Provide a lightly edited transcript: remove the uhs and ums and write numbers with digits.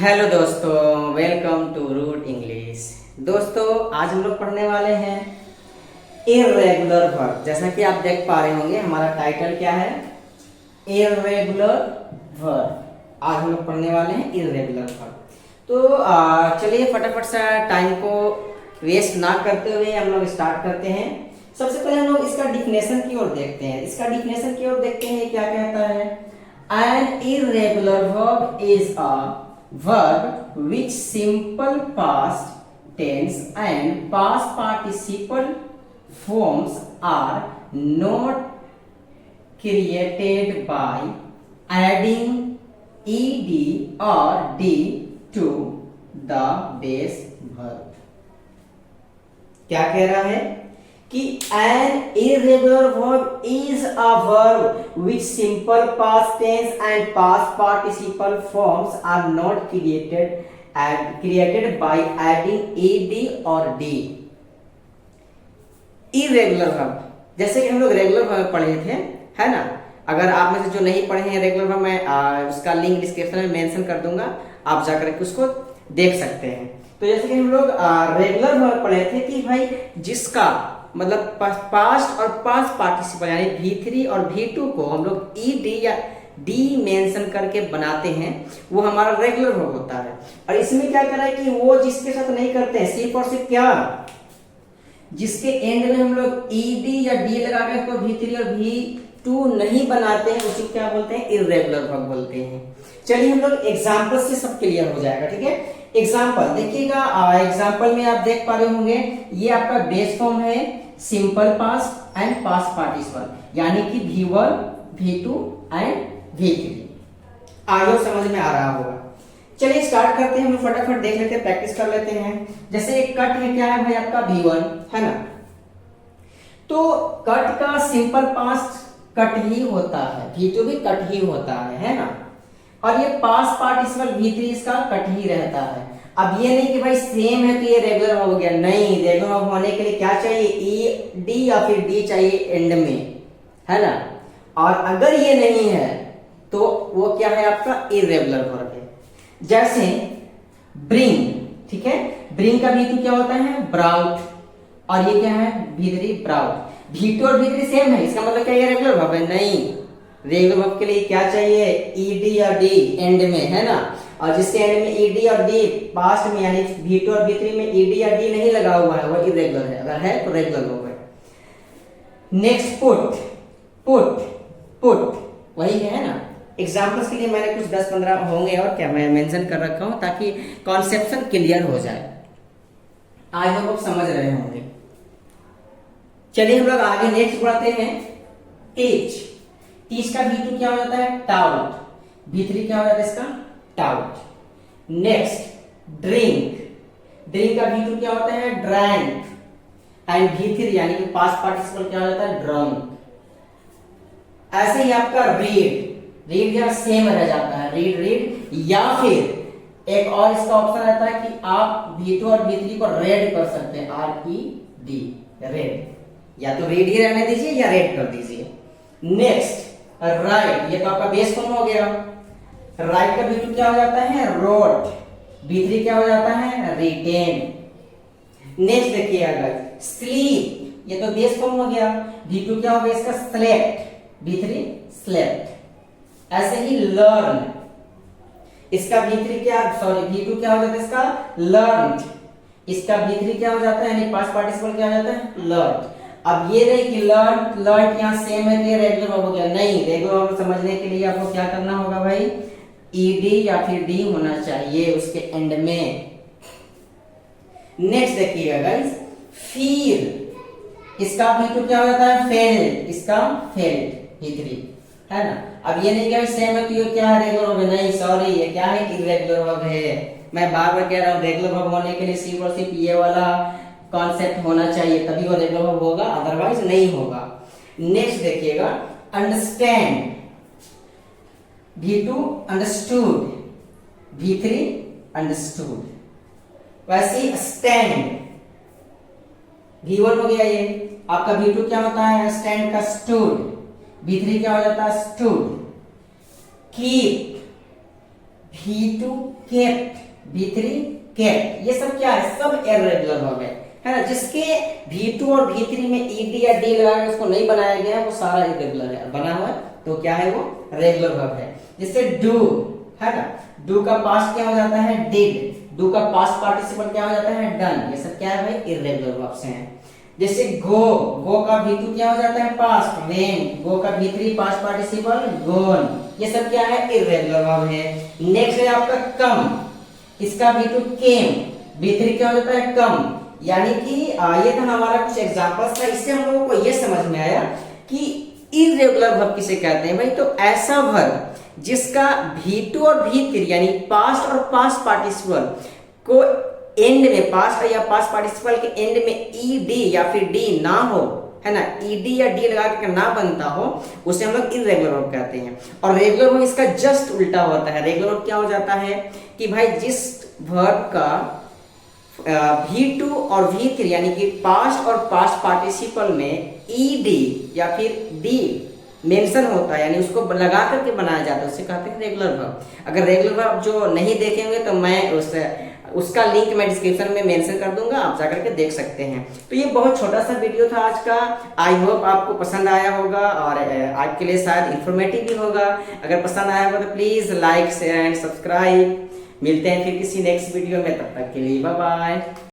Hello दोस्तों, welcome to root English. दोस्तों, आज हम लोग पढ़ने वाले हैं इर्रेगुलर वर्ब। जैसा कि आप देख पा रहे होंगे, हमारा टाइटल क्या है? Irregular verb. आज हम लोग पढ़ने वाले हैं इर्रेगुलर वर्ब। तो चलिए फटाफट से टाइम को वेस्ट ना करते हुए हम लोग स्टार्ट करते हैं। सबसे पहले हम लोग इसका डिफिनेशन की ओर देखते हैं। क्या कहता है? An irregular verb is a verb which simple past tense and past participle forms are not created by adding ed or d to the base verb। क्या कह रहा है कि an irregular verb is a verb which simple past tense and past participle forms are not created by adding ed or d। irregular verb, जैसे कि हम लोग regular verb पढ़े थे, है ना? अगर आप में से जो नहीं पढ़े हैं रेगुलर वर्ब, मैं उसका लिंक डिस्क्रिप्शन में मेंशन कर दूंगा, आप जाकर के उसको देख सकते हैं। तो जैसे कि हम लोग रेगुलर वर्ब पढ़े थे कि भाई जिसका मतलब पास्ट और पास्ट पार्टिसिपल यानी V3 और V2 को हम लोग ed या d मेंशन करके बनाते हैं, वो हमारा रेगुलर वर्ब होता है। और इसमें क्या कर रहा है कि वो जिसके साथ नहीं करते हैं, सिर्फ और सिर्फ क्या, जिसके एंड में हम लोग ed या d लगा के उसको V3 और V2 नहीं बनाते हैं, उसी क्या बोलते हैं? इर्रेगुलर वर्ब बोलते हैं। चलिए हम लोग एग्जांपल से सब क्लियर हो जाएगा, ठीक है? एग्जांपल देखिएगा। एग्जांपल में आप देख पा रहे होंगे, ये आपका बेस फॉर्म है simple past and past participle, यानी कि V1, V2 एंड V3। आगे समझ में आ रहा होगा। चलिए स्टार्ट करते हैं, हम फटाफट देख लेते हैं, प्रैक्टिस कर लेते हैं। जैसे एक कट है, क्या है भाई आपका? V1, है ना? तो कट का सिंपल पास्ट कट ही होता है, V2 भी कट ही होता है ना? और ये पास्ट पार्टिसिपल V3 इसका कट ही रहता है। अब ये नहीं कि भाई सेम है तो ये रेगुलर हो गया, नहीं। रेगुलर होने के लिए क्या चाहिए? ई डी या फिर डी चाहिए एंड में, है ना? और अगर ये नहीं है तो वो क्या है? आपका इर्रेगुलर वर्ब है। जैसे ब्रिंग, ठीक है? ब्रिंग का V2 क्या होता है? ब्राउट। और ये क्या है? V3 brought. V2 और V3 सेम है, इसका मतलब क्या ये रेगुलर वर्ब है? नहीं। रेगुलर वर्ब के लिए क्या चाहिए? ed या d एंड में, है ना? और जिसके एंड में ed और d पास्ट में यानी V2 और V3 में ed या d नहीं लगा हुआ है, वो इरेगुलर है। अगर है तो रेगुलर वर्ब है। नेक्स्ट पुट, पुट वही है ना? एग्जांपल्स के लिए मैंने कुछ 10-15 होंगे और क्या मैं मेंशन कर रखा हूं ताकि कॉन्सेप्शन क्लियर हो जाए। आज हम लोग समझ रहे होंगे। चलिए हम लोग आगे नेक्स्ट बढ़ते हैं। टीच का V2 क्या हो जाता है? टाउट। V3 क्या हो जाता है इसका? टाउट। नेक्स्ट ड्रिंक का V2 क्या होता है? ड्रैंक। एंड V3 यानी कि पास्ट पार्टिसिपल क्या हो जाता है? ड्रंक। ऐसे ही आपका रीड या सेम रह जाता है, रीड। या फिर एक और इसका ऑप्शन रहता है कि आप V2 और V3 को रेड कर सकते हैं, RED, रेड। या तो रीड ही रहने दीजिए या रेड कर दीजिए। नेक्स्ट राइट, ये तो आपका बेस फॉर्म हो गया। राइट का V2 क्या हो जाता है? रोट। V3 क्या हो जाता है? रिटेन। नेक्स्ट देखिए अगर स्लीप, ये तो बेस फॉर्म हो गया। V2 क्या हो गया इसका? स्लेप्ट। V3 slept. ऐसे ही लर्न, इसका V2 क्या हो जाता है इसका? लर्न। इसका V3 क्या हो जाता है यानी पास्ट पार्टिसिपल क्या हो जाता है? लर्न। अब ये नहीं कि लर्न यहाँ सेम है, ये रेगुलर वर्ब हो गया, नहीं। रेगुलर वर्ब समझने के लिए आपको क्या करना होगा भाई? ed या फिर d होना चाहिए उसके एंड में। नेक्स्ट देखिएगा गाइस, फील, इसका V2 क्या हो जाता है? फेल्ड। इसका फेल्ड V3, है ना? अब ये नहीं क्या सेम है तो ये क्या है? Regular verb? नहीं, सॉरी, ये क्या है? इर्रेगुलर वर्ब है। मैं बार बार कह रहा हूँ, रेगुलर वर्ब होने के लिए सिर्फ और सिर्फ ये वाला कॉन्सेप्ट होना चाहिए, तभी वो रेगुलर वर्ब होगा, अदरवाइज नहीं होगा। नेक्स्ट देखिएगा, understand, V2 understood, V3 understood. वैसे ही स्टैंड, V1 हो गया ये आपका। V2 क्या होता है? स्टैंड का स्टूड। V3 क्या हो जाता है? Stood. Keep, V2 kept, V3 kept, ये सब क्या है, सब इर्रेगुलर वर्ब है ना। जिसके V2 और V3 में ed या d लगा के उसको नहीं बनाया गया है वो सारा इर्रेगुलर है, बना हुआ है तो क्या है वो रेगुलर वर्ब है। जैसे डू है ना, डू का पास्ट क्या हो जाता है डिड, डू का पास्ट पार्टिसिपल क्या हो जाता है डन, ये सब क्या है भाई इर्रेगुलर वर्ब्स हैं। जैसे गो, गो का V2 क्या हो जाता है पास्ट वेन, गो का V3 पास्ट पार्टिसिपल गोन, ये सब क्या है इर्रेगुलर वर्ब है। नेक्स्ट है आपका कम, इसका V2 केम, V3 क्या हो जाता है कम, यानी कि ये था हमारा कुछ एग्जांपल्स था। इससे हम लोगों को ये समझ में आया कि इर्रेगुलर वर्ब किसे कहते हैं भाई। तो ऐसा वर्ब जिसका V2 और V3 यानी पास्ट और पास्ट पार्टिसिपल को एंड में, पास्ट या पास्ट पार्टिसिपल के एंड में ed या फिर d ना हो, है ना, ed या d लगा के ना बनता हो, उसे हम लोग इर्रेगुलर वर्ब कहते हैं। और रेगुलर वर्ब इसका जस्ट उल्टा होता है। रेगुलर वर्ब क्या हो जाता है कि भाई जिस वर्ब का V2 और V3 यानी कि पास्ट और पास्ट पार्टिसिपल में ed या फिर d मेंशन होता है, यानी उसको लगा करके बनाया जाता है, उससे कहते हैं रेगुलर वर्ब। अगर रेगुलर वर्ब जो नहीं देखेंगे तो मैं उसका लिंक मैं डिस्क्रिप्शन में मेंशन कर दूंगा, आप जाकर के देख सकते हैं। तो ये बहुत छोटा सा वीडियो था आज का, आई होप आपको पसंद आया होगा और आपके लिए शायद इंफॉर्मेटिव भी होगा। अगर पसंद आया होगा तो please like share and subscribe. मिलते हैं फिर किसी नेक्स्ट वीडियो में, तब तक के लिए बाय बाय।